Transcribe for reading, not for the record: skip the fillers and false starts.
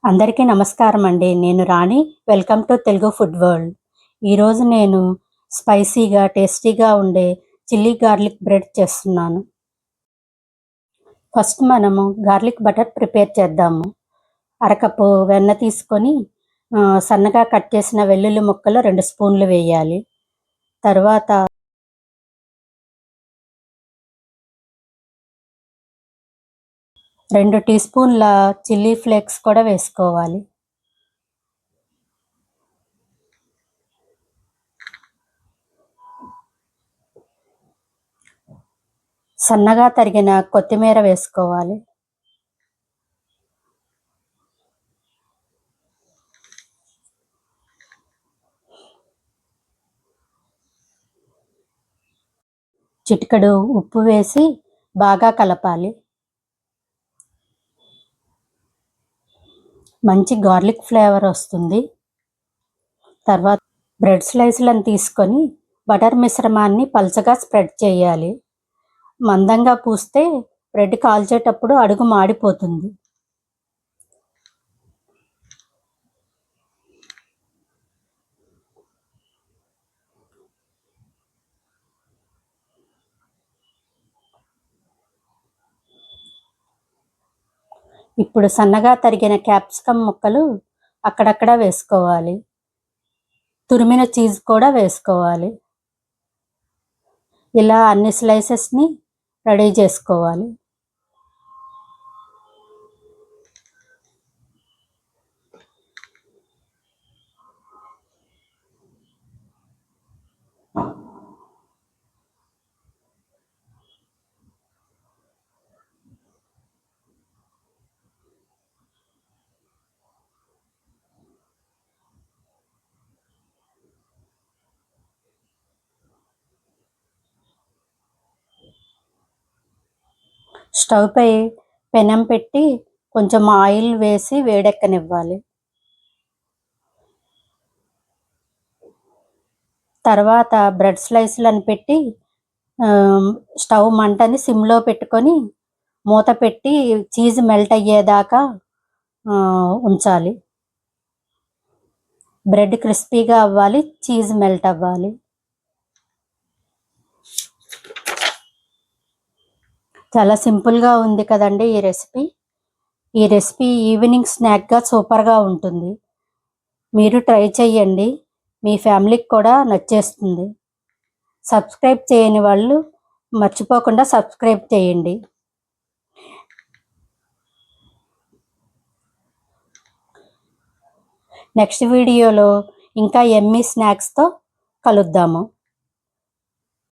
అందరికీ నమస్కారం అండి. నేను Rani. Welcome to Telugu food world. ఈరోజు నేను స్పైసీగా, టేస్టీగా ఉండే చిల్లీ గార్లిక్ బ్రెడ్ చేస్తున్నాను. ఫస్ట్ మనము గార్లిక్ బటర్ ప్రిపేర్ చేద్దాము. అరకప్పు వెన్న తీసుకొని సన్నగా కట్ చేసిన వెల్లుల్లి ముక్కలు 2 స్పూన్లు వేయాలి. తర్వాత 2 టీ స్పూన్ల చిల్లీ ఫ్లేక్స్ కూడా వేసుకోవాలి. సన్నగా తరిగిన కొత్తిమీర వేసుకోవాలి. చిటికెడు ఉప్పు వేసి బాగా కలపాలి. మంచి గార్లిక్ ఫ్లేవర్ వస్తుంది. తర్వాత బ్రెడ్ స్లైస్లను తీసుకొని బటర్ మిశ్రమాన్ని పల్చగా స్ప్రెడ్ చేయాలి. మందంగా పూస్తే బ్రెడ్ కాల్చేటప్పుడు అడుగు మాడిపోతుంది. ఇప్పుడు సన్నగా తరిగిన క్యాప్సికమ్ ముక్కలు అక్కడక్కడ వేసుకోవాలి. తురిమిన చీజ్ కూడా వేసుకోవాలి. ఇలా అన్ని స్లైసెస్ని రెడీ చేసుకోవాలి. స్టవ్ పై పెనం పెట్టి కొంచెం ఆయిల్ వేసి వేడెక్కనివ్వాలి. తర్వాత బ్రెడ్ స్లైస్లను పెట్టి స్టవ్ మంటని సిమ్లో పెట్టుకొని మూత పెట్టి చీజ్ మెల్ట్ అయ్యేదాకా ఉంచాలి. బ్రెడ్ క్రిస్పీగా అవ్వాలి, చీజ్ మెల్ట్ అవ్వాలి. చాలా సింపుల్గా ఉంది కదండి ఈ రెసిపీ. ఈ రెసిపీ ఈవినింగ్ స్నాక్గా సూపర్గా ఉంటుంది. మీరు ట్రై చేయండి, మీ ఫ్యామిలీకి కూడా నచ్చేస్తుంది. సబ్స్క్రైబ్ చేయని వాళ్ళు మర్చిపోకుండా సబ్స్క్రైబ్ చేయండి. నెక్స్ట్ వీడియోలో ఇంకా యమ్మీ స్నాక్స్తో కలుద్దాము.